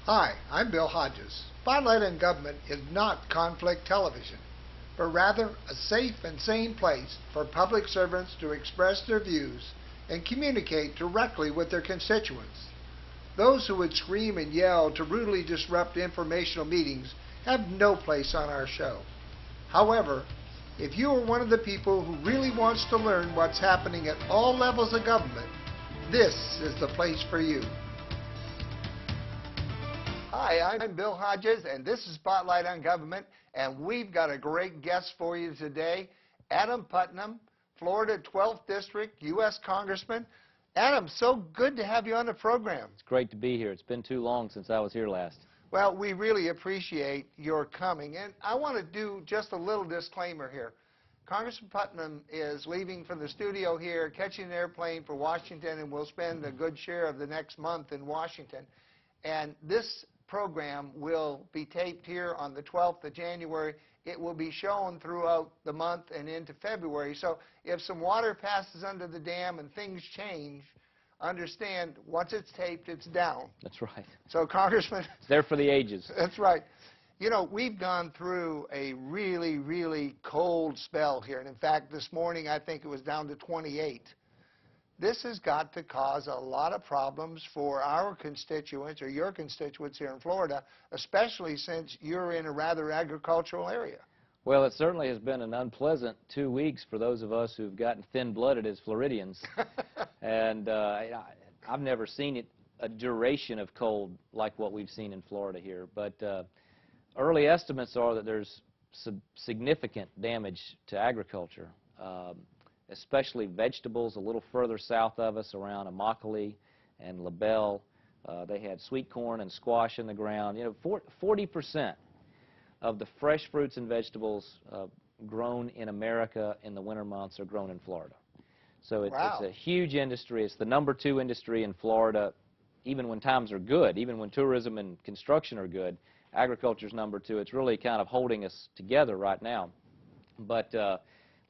Hi, I'm Bill Hodges. Spotlight on Government is not conflict television, but rather a safe and sane place for public servants to express their views and communicate directly with their constituents. Those who would scream and yell to rudely disrupt informational meetings have no place on our show. However, if you are one of the people who really wants to learn what's happening at all levels of government, this is the place for you. Hi, I'm Bill Hodges, and this is Spotlight on Government, and we've got a great guest for you today, Adam Putnam, Florida 12th District, U.S. Congressman. Adam, so good to have you on the program. It's great to be here. It's been too long since I was here last. Well, we really appreciate your coming, and I want to do just a little disclaimer here. Congressman Putnam is leaving from the studio here, catching an airplane for Washington, and we'll spend a good share of the next month in Washington. And this program will be taped here on the 12th of January. It will be shown throughout the month and into February. So if some water passes under the dam and things change, understand once it's taped, it's down. That's right. So, Congressman, it's there for the ages. That's right. You know, we've gone through a really, really cold spell here. And in fact, this morning I think it was down to 28. This has got to cause a lot of problems for our constituents, or your constituents here in Florida, especially since you're in a rather agricultural area. Well, it certainly has been an unpleasant 2 weeks for those of us who've gotten thin-blooded as Floridians. And I've never seen a duration of cold like what we've seen in Florida here. But early estimates are that there's significant damage to agriculture, especially vegetables a little further south of us around Immokalee and LaBelle. They had sweet corn and squash in the ground. You know, 40% of the fresh fruits and vegetables grown in America in the winter months are grown in Florida. So it's a huge industry. It's the #2 industry in Florida, even when times are good, even when tourism and construction are good. Agriculture's #2. It's really kind of holding us together right now. But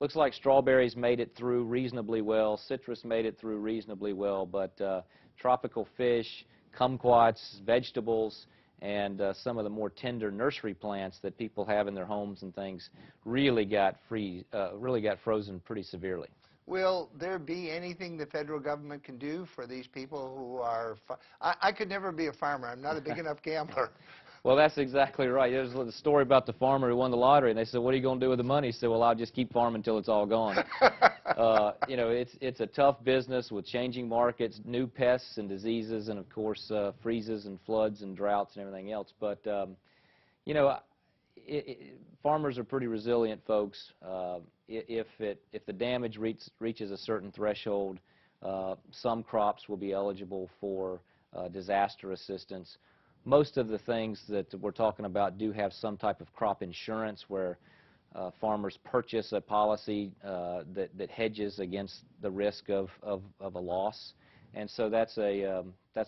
looks like strawberries made it through reasonably well. Citrus made it through reasonably well. But tropical fish, kumquats, vegetables, and some of the more tender nursery plants that people have in their homes and things really got frozen pretty severely. Will there be anything the federal government can do for these people who are... I could never be a farmer. I'm not a big enough gambler. Well, that's exactly right. There's the story about the farmer who won the lottery, and they said, what are you going to do with the money? He said, well, I'll just keep farming until it's all gone. You know, it's a tough business with changing markets, new pests and diseases, and, of course, freezes and floods and droughts and everything else. But, you know, farmers are pretty resilient folks. If the damage reaches a certain threshold, some crops will be eligible for disaster assistance. Most of the things that we're talking about do have some type of crop insurance where farmers purchase a policy that hedges against the risk of a loss. And so that's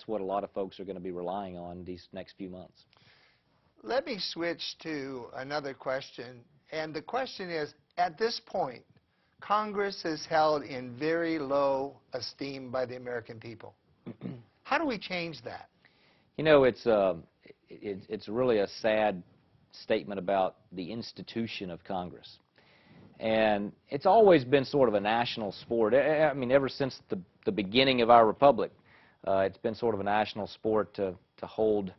what a lot of folks are going to be relying on these next few months. Let me switch to another question. And the question is, at this point, Congress is held in very low esteem by the American people. How do we change that? You know, it's really a sad statement about the institution of Congress. And it's always been sort of a national sport. I mean, ever since the beginning of our republic, it's been sort of a national sport to hold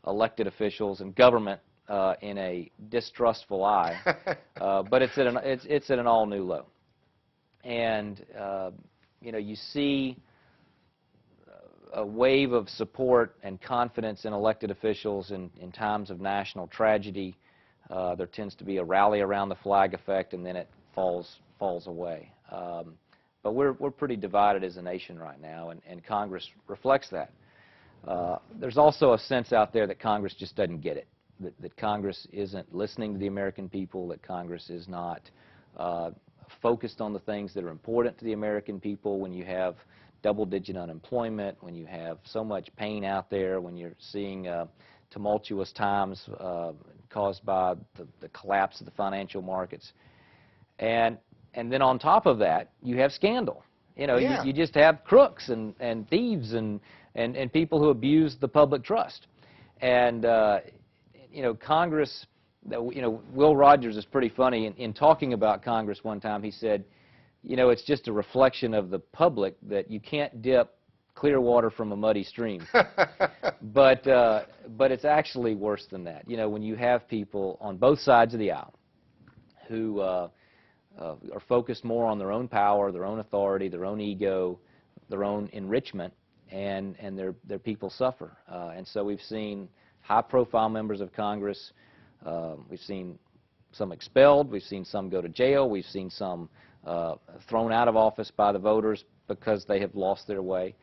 elected officials and government in a distrustful eye. But it's at an all-new low. And, you know, you see a wave of support and confidence in elected officials in times of national tragedy. There tends to be a rally around the flag effect, and then it falls away. But we're pretty divided as a nation right now, and Congress reflects that. There's also a sense out there that Congress just doesn't get it, that Congress isn't listening to the American people, that Congress is not focused on the things that are important to the American people. When you have double-digit unemployment, when you have so much pain out there, when you're seeing tumultuous times caused by the collapse of the financial markets. And then on top of that, you have scandal. You know, you just have crooks and thieves and people who abuse the public trust. And you know, Congress, you know, Will Rogers is pretty funny. In talking about Congress one time, he said, you know, it's just a reflection of the public that you can't dip clear water from a muddy stream. But it's actually worse than that. You know, when you have people on both sides of the aisle who are focused more on their own power, their own authority, their own ego, their own enrichment, and their people suffer. And so we've seen high-profile members of Congress. We've seen some expelled. We've seen some go to jail. We've seen some thrown out of office by the voters because they have lost their way.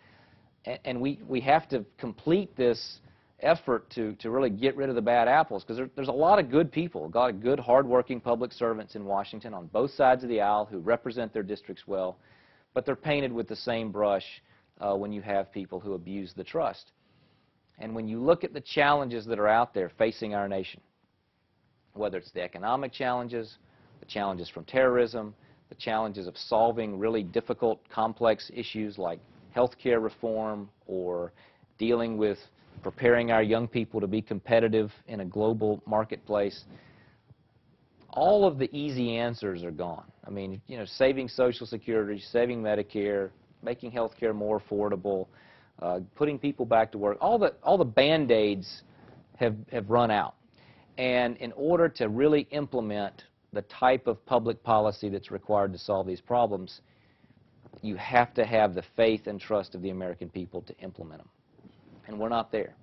And we have to complete this effort to really get rid of the bad apples, because there's a lot of good people, a lot of good, hardworking public servants in Washington on both sides of the aisle who represent their districts well, but they're painted with the same brush when you have people who abuse the trust. And when you look at the challenges that are out there facing our nation, whether it's the economic challenges, the challenges from terrorism, the challenges of solving really difficult, complex issues like health care reform or dealing with preparing our young people to be competitive in a global marketplace, all of the easy answers are gone. I mean, you know, saving Social Security, saving Medicare, making health care more affordable, putting people back to work, all the Band-Aids have run out. And in order to really implement the type of public policy that's required to solve these problems, you have to have the faith and trust of the American people to implement them. And we're not there.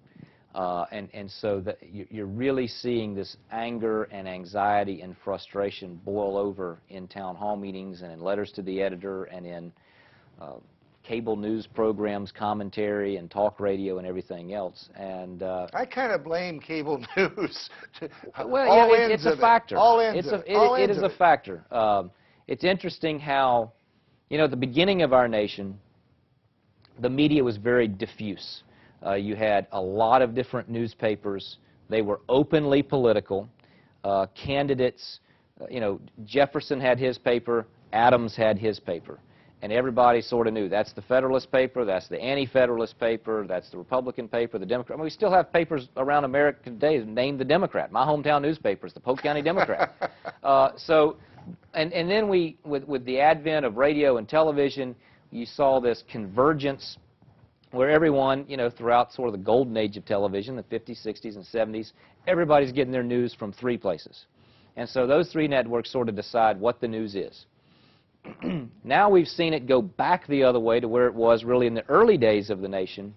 And so you're really seeing this anger and anxiety and frustration boil over in town hall meetings and in letters to the editor and in cable news programs, commentary, and talk radio and everything else. And I kind of blame cable news. Well, yeah, it's a factor. It is a factor. It's interesting how, you know, at the beginning of our nation, the media was very diffuse. You had a lot of different newspapers. They were openly political. Candidates, you know, Jefferson had his paper, Adams had his paper. And everybody sort of knew that's the Federalist paper, that's the Anti-Federalist paper, that's the Republican paper, the Democrat. I mean, we still have papers around America today named the Democrat. My hometown newspaper is the Polk County Democrat. And then with the advent of radio and television, you saw this convergence where everyone, you know, throughout sort of the golden age of television, the 50s, 60s, and 70s, everybody's getting their news from three places. And so those three networks sort of decide what the news is. Now we've seen it go back the other way to where it was really in the early days of the nation,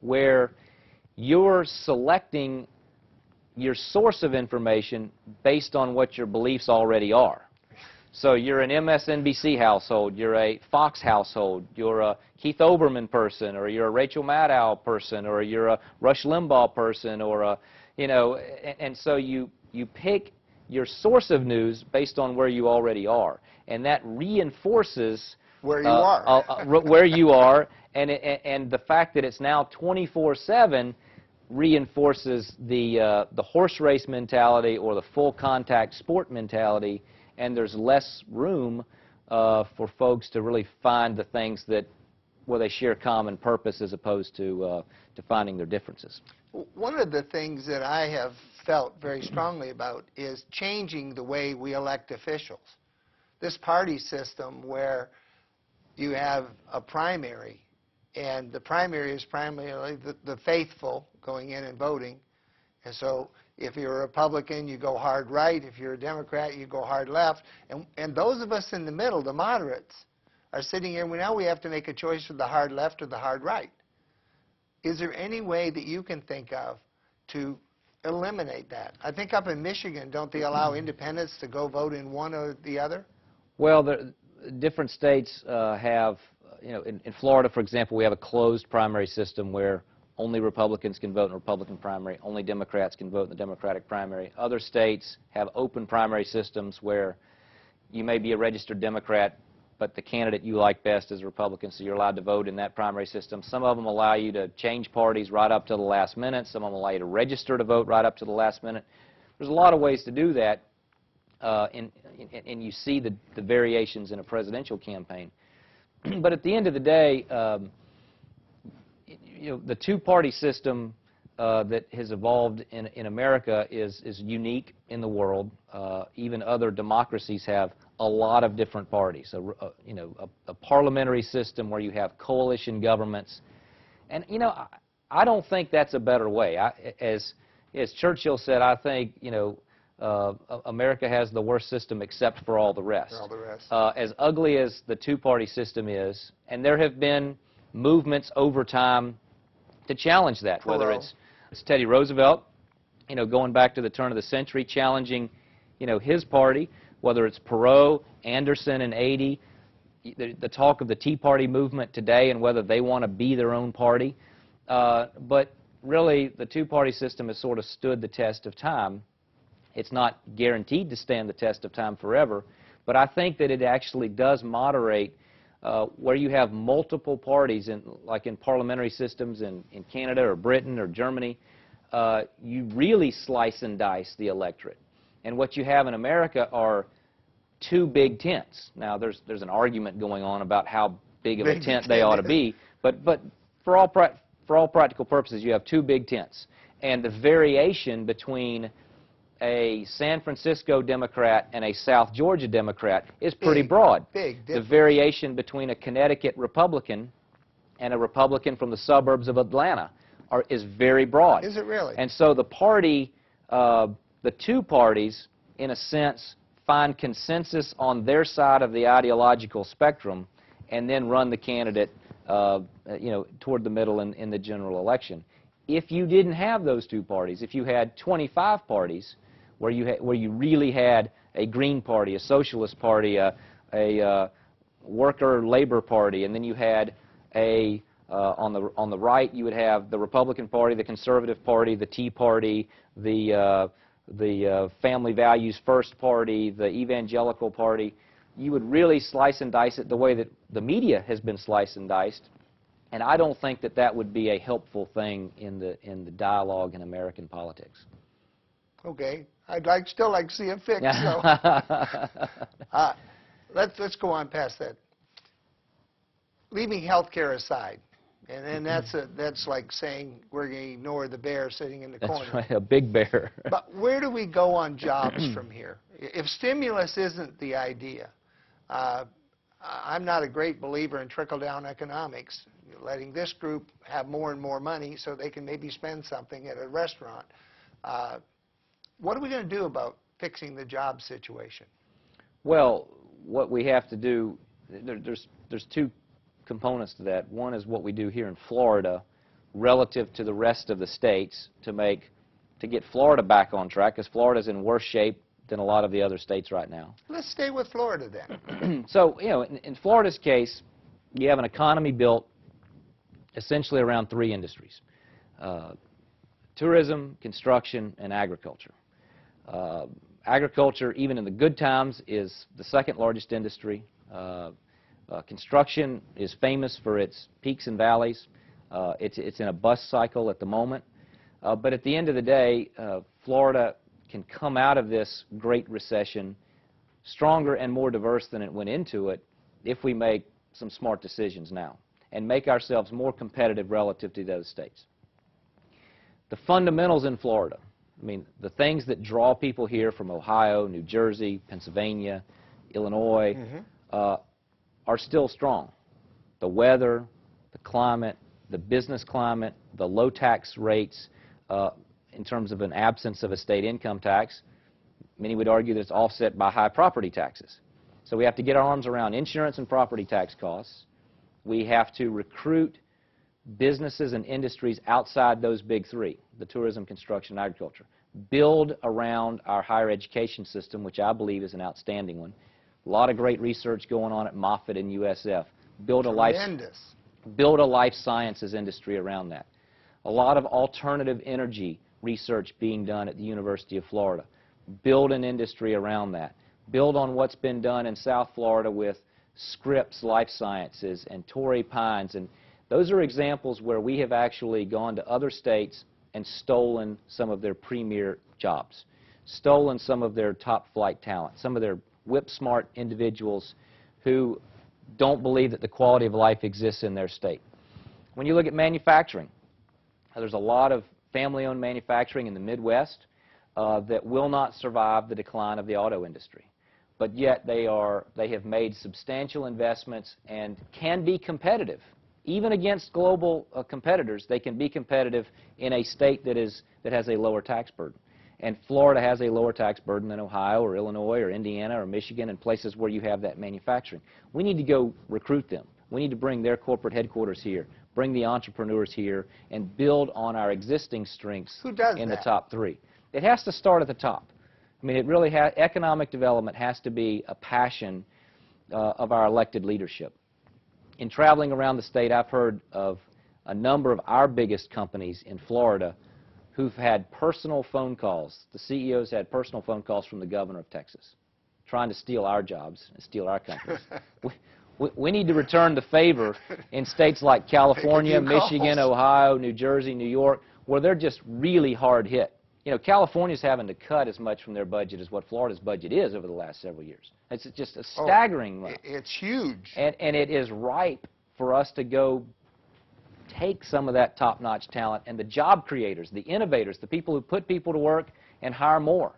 where you're selecting your source of information based on what your beliefs already are. So you're an MSNBC household, you're a Fox household, you're a Keith Olbermann person, or you're a Rachel Maddow person, or you're a Rush Limbaugh person, or a, you know, and so you pick your source of news based on where you already are. And that reinforces where you are. Where you are, and the fact that it's now 24/7 reinforces the horse race mentality or the full contact sport mentality, and there's less room for folks to really find the things where they share common purpose as opposed to finding their differences. One of the things that I have felt very strongly about is changing the way we elect officials. This party system where you have a primary, and the primary is primarily the faithful going in and voting. And so if you're a Republican, you go hard right. If you're a Democrat, you go hard left. And those of us in the middle, the moderates, are sitting here. Now we have to make a choice for the hard left or the hard right. Is there any way that you can think of to eliminate that? I think up in Michigan, don't they allow independents to go vote in one or the other? Well, different states have, you know, in Florida, for example, we have a closed primary system where only Republicans can vote in the Republican primary, only Democrats can vote in the Democratic primary. Other states have open primary systems where you may be a registered Democrat, but the candidate you like best is a Republican, so you're allowed to vote in that primary system. Some of them allow you to change parties right up to the last minute. Some of them allow you to register to vote right up to the last minute. There's a lot of ways to do that. And you see the variations in a presidential campaign. But at the end of the day, you know, the two-party system that has evolved in America is unique in the world. Even other democracies have a lot of different parties. You know, a parliamentary system where you have coalition governments, and you know, I don't think that's a better way. As Churchill said, I think, you know, America has the worst system except for all the rest. For all the rest. As ugly as the two-party system is, and there have been movements over time to challenge that, whether it's Teddy Roosevelt, you know, going back to the turn of the century, challenging, you know, his party, whether it's Perot, Anderson in '80, the talk of the Tea Party movement today and whether they want to be their own party. But really, the two-party system has sort of stood the test of time. It's not guaranteed to stand the test of time forever, but I think that it actually does moderate where you have multiple parties, like in parliamentary systems in Canada or Britain or Germany. You really slice and dice the electorate. And what you have in America are two big tents. Now, there's an argument going on about how big of a tent they ought to be, but for all practical purposes, you have two big tents. And the variation between a San Francisco Democrat and a South Georgia Democrat is pretty broad. The variation between a Connecticut Republican and a Republican from the suburbs of Atlanta is very broad. Is it really? And so the party, the two parties, in a sense, find consensus on their side of the ideological spectrum and then run the candidate you know, toward the middle in the general election. If you didn't have those two parties, if you had 25 parties, where you really had a Green Party, a Socialist Party, a Worker Labor Party, and then you had on the right you would have the Republican Party, the Conservative Party, the Tea Party, the Family Values First Party, the Evangelical Party. You would really slice and dice it the way that the media has been sliced and diced, and I don't think that that would be a helpful thing in the dialogue in American politics. Okay, I'd still like to see it fixed. So let's go on past that. Leaving health care aside, and that's like saying we're going to ignore the bear sitting in the corner. That's right, a big bear. But where do we go on jobs from here? If stimulus isn't the idea, I'm not a great believer in trickle-down economics, letting this group have more and more money so they can maybe spend something at a restaurant. What are we going to do about fixing the job situation? Well, what we have to do, there's two components to that. One is what we do here in Florida relative to the rest of the states to get Florida back on track, because Florida's in worse shape than a lot of the other states right now. Let's stay with Florida then. So, you know, in Florida's case, you have an economy built essentially around three industries: tourism, construction, and agriculture. Agriculture, even in the good times, is the second largest industry. Construction is famous for its peaks and valleys. It's in a bust cycle at the moment. But at the end of the day, Florida can come out of this great recession stronger and more diverse than it went into it if we make some smart decisions now and make ourselves more competitive relative to the other states. The fundamentals in Florida, I mean, the things that draw people here from Ohio, New Jersey, Pennsylvania, Illinois, are still strong. The weather, the climate, the business climate, the low tax rates in terms of an absence of a state income tax. Many would argue that it's offset by high property taxes. So we have to get our arms around insurance and property tax costs. We have to recruit businesses and industries outside those big three, the tourism, construction, and agriculture. Build around our higher education system, which I believe is an outstanding one. A lot of great research going on at Moffitt and USF. Build a life sciences industry around that. A lot of alternative energy research being done at the University of Florida. Build an industry around that. Build on what's been done in South Florida with Scripps Life Sciences and Torrey Pines, and those are examples where we have actually gone to other states and stolen some of their premier jobs, stolen some of their top flight talent, some of their whip-smart individuals who don't believe that the quality of life exists in their state. When you look at manufacturing, there's a lot of family-owned manufacturing in the Midwest that will not survive the decline of the auto industry. But yet they have made substantial investments and can be competitive. Even against global competitors, they can be competitive in a state that has a lower tax burden. And Florida has a lower tax burden than Ohio or Illinois or Indiana or Michigan and places where you have that manufacturing. We need to go recruit them. We need to bring their corporate headquarters here, bring the entrepreneurs here, and build on our existing strengths in the top three. It has to start at the top. I mean, it really has, economic development has to be a passion of our elected leadership. In traveling around the state, I've heard of a number of our biggest companies in Florida who've had personal phone calls. The CEOs had personal phone calls from the governor of Texas trying to steal our jobs and steal our companies. We need to return the favor in states like California, Michigan, Ohio, New Jersey, New York, where they're just really hard hit. You know, California's having to cut as much from their budget as what Florida's budget is over the last several years. It's just a staggering amount. It's huge. And it is ripe for us to go take some of that top-notch talent and the job creators, the innovators, the people who put people to work and hire more.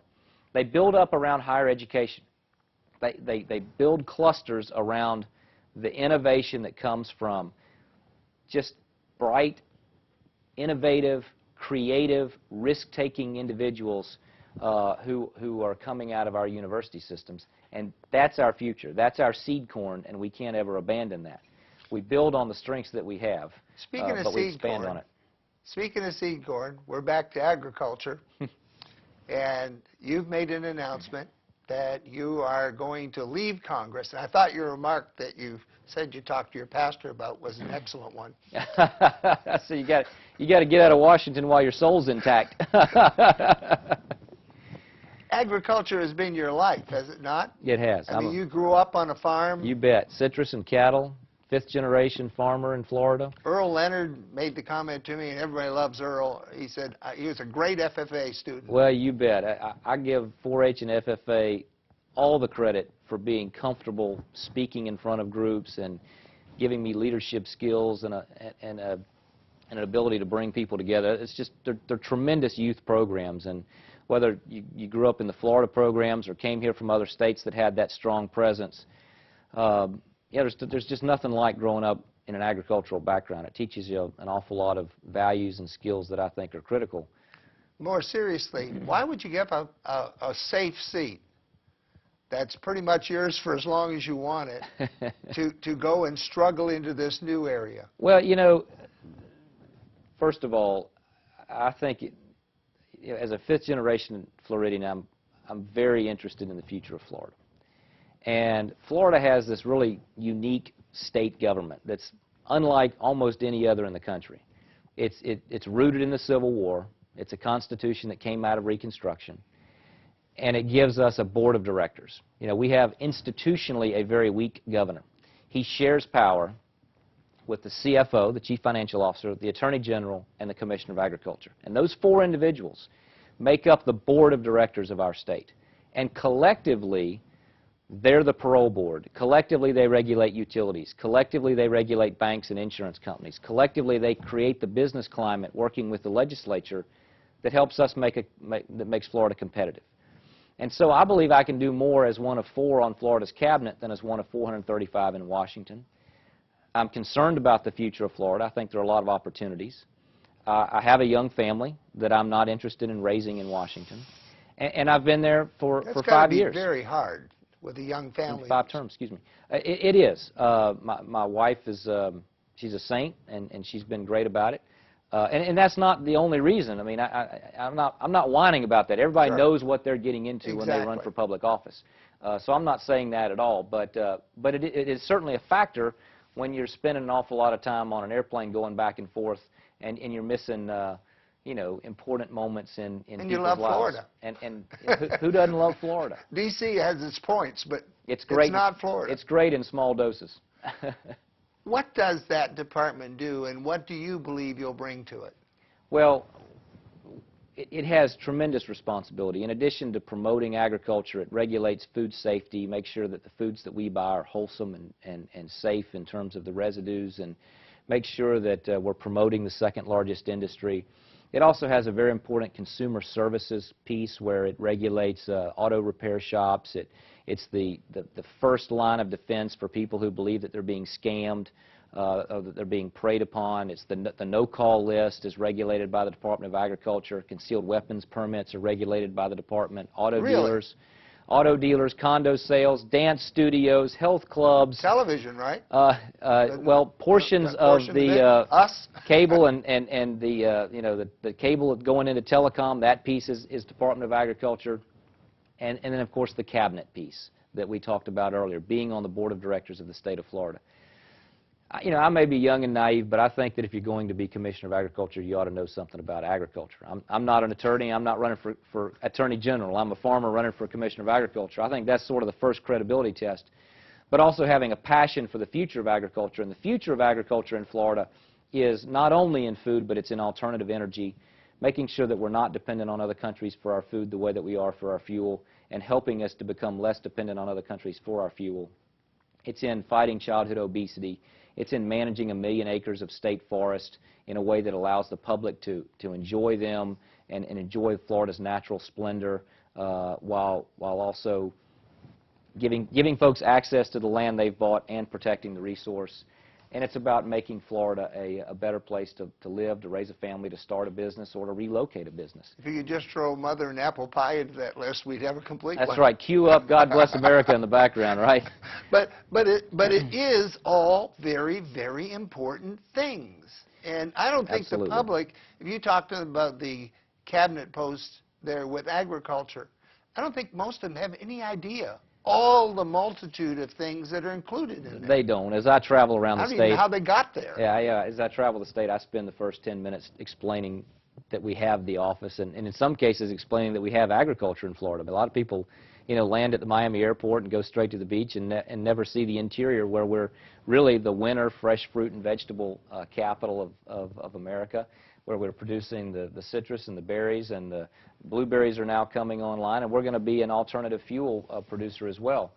They build up around higher education. They build clusters around the innovation that comes from just bright, innovative, creative, risk-taking individuals who are coming out of our university systems. And that's our future. That's our seed corn, and we can't ever abandon that. We build on the strengths that we have, but we expand on it. Speaking of seed corn, we're back to agriculture. And you've made an announcement that you are going to leave Congress. And I thought your remark that you said you talked to your pastor about was an excellent one. So you got to get out of Washington while your soul's intact. Agriculture has been your life, has it not? It has. I mean, you grew up on a farm. You bet. Citrus and cattle, fifth-generation farmer in Florida. Earl Leonard made the comment to me, and everybody loves Earl. He said he was a great FFA student. Well, you bet. I give 4-H and FFA all the credit for being comfortable speaking in front of groups and giving me leadership skills and an ability to bring people together. It's just, they're tremendous youth programs. And whether you grew up in the Florida programs or came here from other states that had that strong presence, yeah, there's just nothing like growing up in an agricultural background. It teaches you an awful lot of values and skills that I think are critical. More seriously, why would you give up a safe seat that's pretty much yours for as long as you want it to go and struggle into this new area? Well, you know, first of all, I think as a fifth-generation Floridian, I'm very interested in the future of Florida. And Florida has this really unique state government that's unlike almost any other in the country. It's rooted in the Civil War. It's a constitution that came out of Reconstruction. And it gives us a board of directors. You know, we have institutionally a very weak governor. He shares power with the CFO, the Chief Financial Officer, the Attorney General, and the Commissioner of Agriculture. And those four individuals make up the board of directors of our state. And collectively, they're the parole board. Collectively, they regulate utilities. Collectively, they regulate banks and insurance companies. Collectively, they create the business climate working with the legislature that helps us that makes Florida competitive. And so I believe I can do more as one of four on Florida's cabinet than as one of 435 in Washington. I'm concerned about the future of Florida. I think there are a lot of opportunities. I have a young family that I'm not interested in raising in Washington. And I've been there for 5 years. That's got to be very hard with a young family. 5 terms, excuse me. It is. My wife is, she's a saint, and she's been great about it. And that's not the only reason. I mean, I'm not whining about that. Everybody knows what they're getting into when they run for public office. So I'm not saying that at all. But it is certainly a factor when you're spending an awful lot of time on an airplane going back and forth, and you're missing, you know, important moments in people's lives. And you love Florida. And who doesn't love Florida? D.C. has its points, but it's not Florida. It's great in small doses. What does that department do, and what do you believe you'll bring to it? Well, it has tremendous responsibility. In addition to promoting agriculture, it regulates food safety, makes sure that the foods that we buy are wholesome and safe in terms of the residues, and makes sure that we're promoting the second largest industry. It also has a very important consumer services piece where it regulates auto repair shops. It's the first line of defense for people who believe that they're being scammed, or that they're being preyed upon. It's the no-call list is regulated by the Department of Agriculture. Concealed weapons permits are regulated by the department. Auto dealers, condo sales, dance studios, health clubs. Television, right? Well, portions of the us cable and the you know, the cable going into telecom. That piece is Department of Agriculture, and then of course the cabinet piece that we talked about earlier, being on the board of directors of the state of Florida. You know, I may be young and naive, but I think that if you're going to be Commissioner of Agriculture, you ought to know something about agriculture. I'm not an attorney. I'm not running for Attorney General. I'm a farmer running for Commissioner of Agriculture. I think that's sort of the first credibility test. But also having a passion for the future of agriculture. And the future of agriculture in Florida is not only in food, but it's in alternative energy, making sure that we're not dependent on other countries for our food the way that we are for our fuel, and helping us to become less dependent on other countries for our fuel. It's in fighting childhood obesity. It's in managing 1 million acres of state forest in a way that allows the public to enjoy them and enjoy Florida's natural splendor, while also giving folks access to the land they've bought and protecting the resource. And it's about making Florida a better place to live, to raise a family, to start a business, or to relocate a business. If you could just throw mother and apple pie into that list, we'd have a complete one. That's right. Cue up God Bless America in the background, right? But it is all very, very important things. And I don't think Absolutely. the public, if you talk to them about the cabinet posts there with agriculture, I don't think most of them have any idea all the multitude of things that are included in there. They don't. As I travel around the I don't state, even know how they got there. Yeah. As I travel the state, I spend the first 10 minutes explaining that we have the office, and in some cases explaining that we have agriculture in Florida. But a lot of people, you know, land at the Miami airport and go straight to the beach and never see the interior, where we're really the winter fresh fruit and vegetable capital of America, where we're producing the citrus and the berries, and the blueberries are now coming online, and we're going to be an alternative fuel producer as well.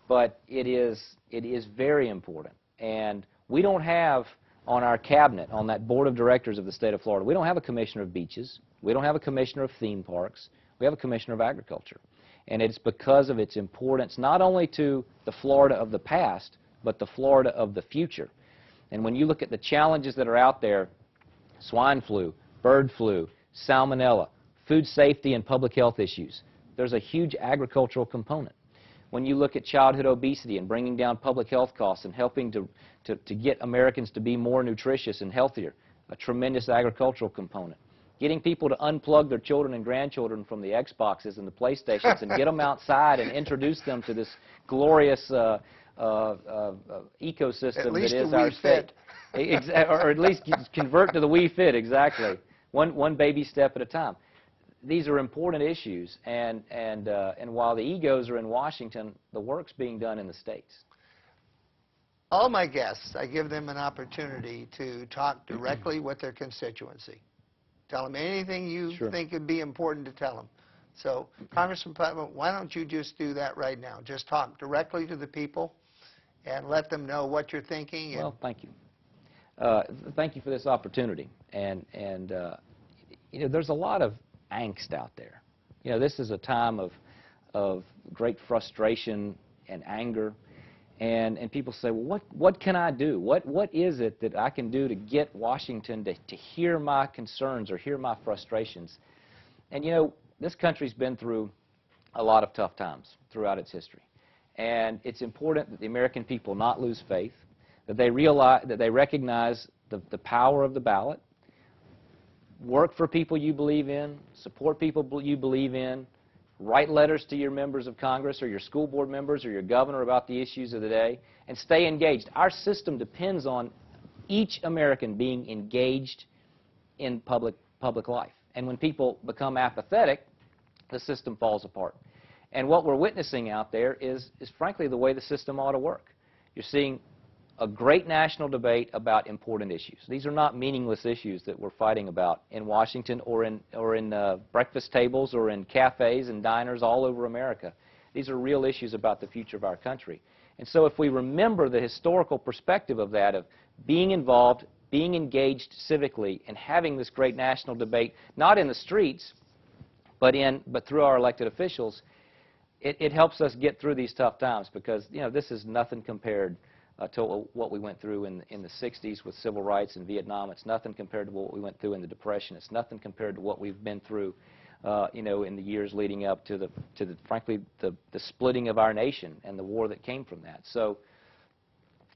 But it is very important, and we don't have on our cabinet, on that board of directors of the state of Florida, we don't have a commissioner of beaches, we don't have a commissioner of theme parks, we have a commissioner of agriculture. And it's because of its importance not only to the Florida of the past, but the Florida of the future. And when you look at the challenges that are out there, swine flu, bird flu, salmonella, food safety and public health issues, there's a huge agricultural component. When you look at childhood obesity and bringing down public health costs and helping to get Americans to be more nutritious and healthier, a tremendous agricultural component. Getting people to unplug their children and grandchildren from the Xboxes and the PlayStations and get them outside and introduce them to this glorious ecosystem that is our state. Or at least convert to the Wii Fit, exactly. One baby step at a time. These are important issues, and while the egos are in Washington, the work's being done in the states. All my guests, I give them an opportunity to talk directly with their constituency. Tell them anything you think would be important to tell them. So, Congressman Putnam, why don't you just do that right now? Just talk directly to the people and let them know what you're thinking. Well, thank you. Thank you for this opportunity. And you know, there's a lot of angst out there. You know, this is a time of great frustration and anger. And people say, well, what can I do? What is it that I can do to get Washington to hear my concerns or hear my frustrations? And, you know, this country's been through a lot of tough times throughout its history. And it's important that the American people not lose faith, that they realize, that they recognize the power of the ballot, work for people you believe in, support people you believe in, write letters to your members of Congress or your school board members or your governor about the issues of the day, and stay engaged. Our system depends on each American being engaged in public life. And when people become apathetic, the system falls apart. And what we're witnessing out there is frankly the way the system ought to work. You're seeing a great national debate about important issues. These are not meaningless issues that we're fighting about in Washington or in breakfast tables or in cafes and diners all over America. These are real issues about the future of our country. And so if we remember the historical perspective of that, of being involved, being engaged civically and having this great national debate, not in the streets, but through our elected officials, it helps us get through these tough times, because this is nothing compared to what we went through in the 60s with civil rights in Vietnam. It's nothing compared to what we went through in the Depression. It's nothing compared to what we've been through in the years leading up to frankly the splitting of our nation and the war that came from that. So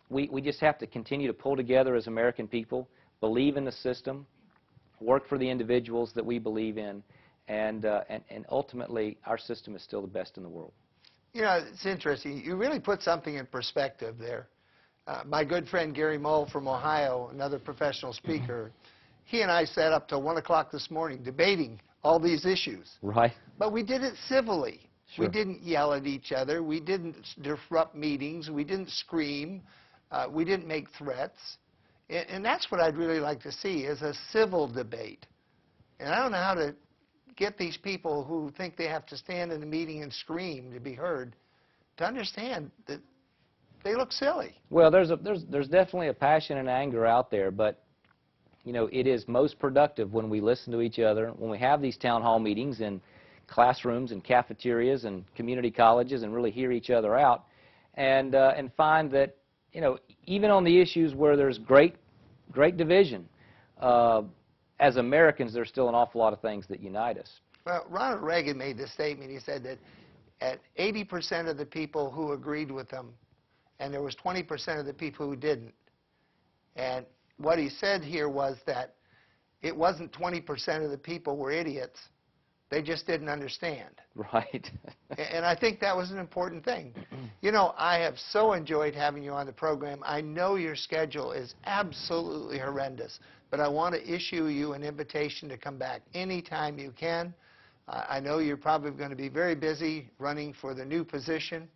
we just have to continue to pull together as American people, believe in the system, work for the individuals that we believe in, and ultimately our system is still the best in the world. It's interesting. You really put something in perspective there. My good friend Gary Mull from Ohio, another professional speaker, he and I sat up till 1 o'clock this morning debating all these issues. Right. But we did it civilly. Sure. We didn't yell at each other. We didn't disrupt meetings. We didn't scream. We didn't make threats. And that's what I'd really like to see, is a civil debate. And I don't know how to get these people who think they have to stand in a meeting and scream to be heard to understand that they look silly. Well, there's definitely a passion and anger out there, but it is most productive when we listen to each other, when we have these town hall meetings in classrooms and cafeterias and community colleges, and really hear each other out, and find that even on the issues where there's great division, as Americans, there's still an awful lot of things that unite us. Well, Ronald Reagan made this statement. He said that at 80% of the people who agreed with him, and there was 20% of the people who didn't. And what he said here was that it wasn't 20% of the people were idiots. They just didn't understand. Right. And I think that was an important thing. I have so enjoyed having you on the program. I know your schedule is absolutely horrendous, but I want to issue you an invitation to come back anytime you can. I know you're probably going to be very busy running for the new position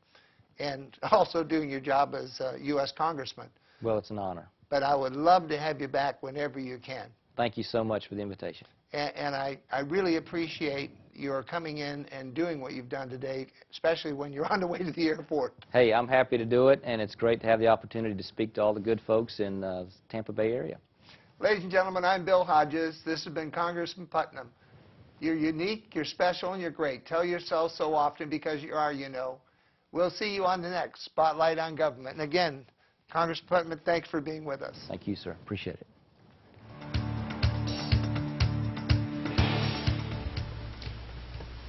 and also doing your job as a U.S. Congressman. Well, it's an honor. But I would love to have you back whenever you can. Thank you so much for the invitation. And I really appreciate your coming in and doing what you've done today, especially when you're on the way to the airport. Hey, I'm happy to do it, and it's great to have the opportunity to speak to all the good folks in the Tampa Bay area. Ladies and gentlemen, I'm Bill Hodges. This has been Congressman Putnam. You're unique, you're special, and you're great. Tell yourself so often, because you are, We'll see you on the next Spotlight on Government. And again, Congressman Putnam, thanks for being with us. Thank you, sir. Appreciate it.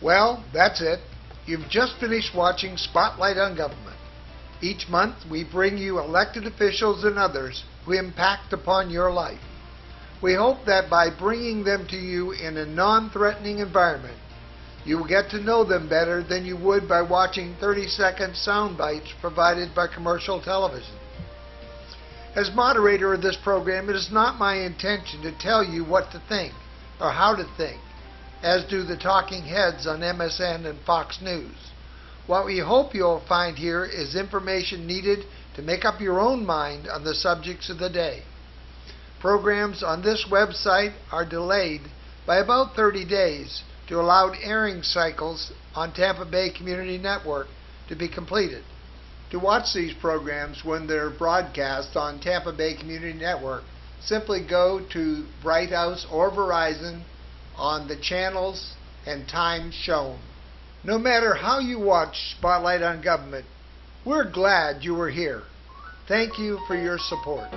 Well, that's it. You've just finished watching Spotlight on Government. Each month, we bring you elected officials and others who impact upon your life. We hope that by bringing them to you in a non-threatening environment, you will get to know them better than you would by watching 30-second sound bites provided by commercial television. As moderator of this program, it is not my intention to tell you what to think or how to think, as do the talking heads on MSN and Fox News. What we hope you'll find here is information needed to make up your own mind on the subjects of the day. Programs on this website are delayed by about 30 days to allow airing cycles on Tampa Bay Community Network to be completed. To watch these programs when they're broadcast on Tampa Bay Community Network, simply go to Bright House or Verizon on the channels and times shown. No matter how you watch Spotlight on Government, we're glad you were here. Thank you for your support.